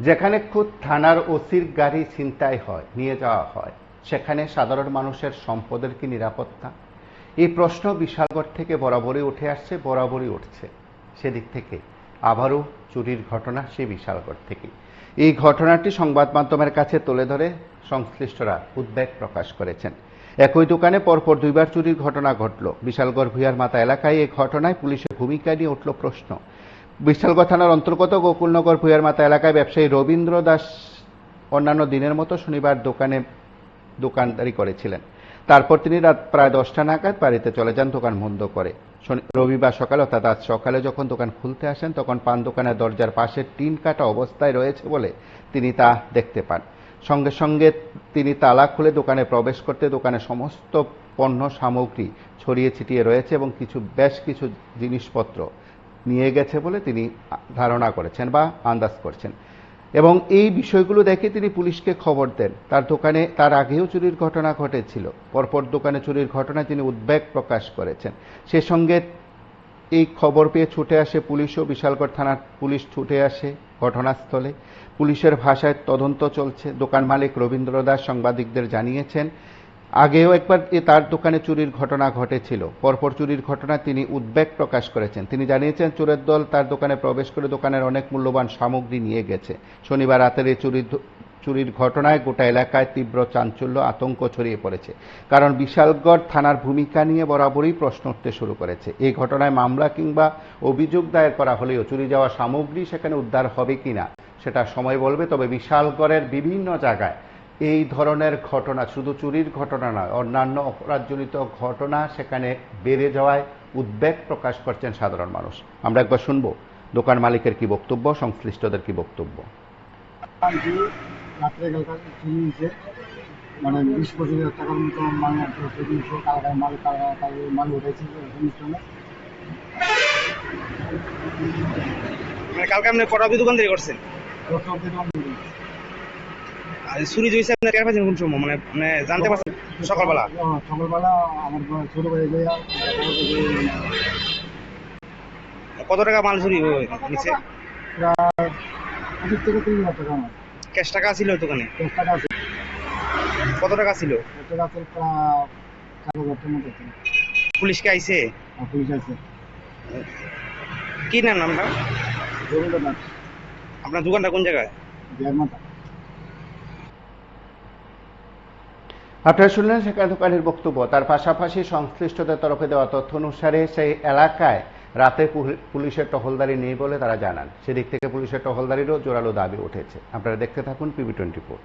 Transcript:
যেখানে খুদ থানার ওসির গাড়ি ছিনতাই হয়, নিয়ে যাওয়া হয়, সেখানে সাধারণ মানুষের সম্পদের কি নিরাপত্তা? এই প্রশ্ন বিশালগড় থেকে বরাবরই উঠে আসছে, বরাবরই উঠছে। সেদিক থেকে আবারও চুরির ঘটনা সেই বিশালগড় থেকে। এই ঘটনাটি সংবাদ মাধ্যমের কাছে তুলে ধরে সংশ্লিষ্টরা উদ্বেগ প্রকাশ করেছেন। একই দোকানে পরপর দুইবার চুরির ঘটনা ঘটল। বিশালগড় ভূঁইয়ার মাথা এলাকায় এই ঘটনায় পুলিশের ভূমিকা নিয়ে উঠল প্রশ্ন। বিশালগড় থানার অন্তর্গত গোকুলনগর ভূঁইয়ার মাথা এলাকায় ব্যবসায়ী রবীন্দ্র দাস অন্যান্য দিনের মতো শনিবার দোকানদারি করেছিলেন। তারপর তিনি রাত প্রায় 10টা নাগাদ বাড়িতে চলে যান দোকান বন্ধ করে। রবিবার সকালে অর্থাৎ আজ সকালে যখন দোকান খুলতে আসেন, তখন পান দোকানের দরজার পাশে টিন কাটা অবস্থায় রয়েছে বলে তিনি তা দেখতে পান। সঙ্গে সঙ্গে তিনি তালা খুলে দোকানে প্রবেশ করতে দোকানের সমস্ত পণ্য সামগ্রী ছড়িয়ে ছিটিয়ে রয়েছে এবং বেশ কিছু জিনিসপত্র নিয়ে গেছে বলে তিনি ধারণা করেছেন বা আন্দাজ করছেন। এবং এই বিষয়গুলো দেখে তিনি পুলিশকে খবর দেন। তার আগেও চুরির ঘটনা ঘটেছিল। পরপর দোকানে চুরির ঘটনায় তিনি উদ্বেগ প্রকাশ করেছেন। সে সঙ্গে এই খবর পেয়ে ছুটে আসে পুলিশও। বিশালগড় থানার পুলিশ ছুটে আসে ঘটনাস্থলে। পুলিশের ভাষায় তদন্ত চলছে। দোকান মালিক রবীন্দ্র দাস সাংবাদিকদের জানিয়েছেন, আগেও একবার তার দোকানে চুরির ঘটনা ঘটেছিল। পরপর চুরির ঘটনায় তিনি উদ্বেগ প্রকাশ করেছেন। তিনি জানিয়েছেন, চোরের দল তার দোকানে প্রবেশ করে দোকানের অনেক মূল্যবান সামগ্রী নিয়ে গেছে। শনিবার রাতের এই চুরির ঘটনায় গোটা এলাকায় তীব্র চাঞ্চল্য, আতঙ্ক ছড়িয়ে পড়েছে। কারণ বিশালগড় থানার ভূমিকা নিয়ে বরাবরই প্রশ্ন উঠতে শুরু করেছে। এই ঘটনায় মামলা কিংবা অভিযোগ দায়ের করা হলেও চুরি যাওয়া সামগ্রী সেখানে উদ্ধার হবে কিনা সেটা সময় বলবে। তবে বিশালগড়ের বিভিন্ন জায়গায় এই ধরনের ঘটনা, শুধু চুরির ঘটনা নয়, অন্যান্য অপরাধজনিত ঘটনা সেখানে বেড়ে যাওয়ায় উদ্বেগ প্রকাশ করছেন সাধারণ মানুষ। আমরা একবার শুনবো দোকান মালিকের কি বক্তব্য, সংশ্লিষ্টদের কি বক্তব্য। মানে 20-25 টাকার মতো মাল মাল উঠেছে। কালকে আপনি কটা অবধি দোকানদারি করছেন? চুরি হয়েছে আপনার টের পাচ্ছেন কোন সময়? মানে জানতে পারছেন সকালবেলা? সকালবেলা আমার ছোট ভাই কত টাকা মাল চুরি নিচ্ছে? প্রায় 25 থেকে 30 টাকা আমার ক্যাশ টাকা ছিল দোকানে? ক্যাশ টাকা আছে। কত টাকা ছিল? টাকা আছে প্রায় 4,000 টাকার মতো আছে। পুলিশকে আইছে? পুলিশ আছে। কি নাম নামটা? রবীন্দ্র দাস। আপনার দোকানটা কোন জায়গায়? ভূঁইয়ার মাথা। আপনারা শুনলেন সেখানে দোকানের বক্তব্য। তার পাশাপাশি সংশ্লিষ্টদের তরফে দেওয়া তথ্য অনুসারে সেই এলাকায় রাতে পুলিশের টহলদারি নেই বলে তারা জানান। সেদিক থেকে পুলিশের টহলদারিরও জোরালো দাবি উঠেছে। আপনারা দেখতে থাকুন PB24।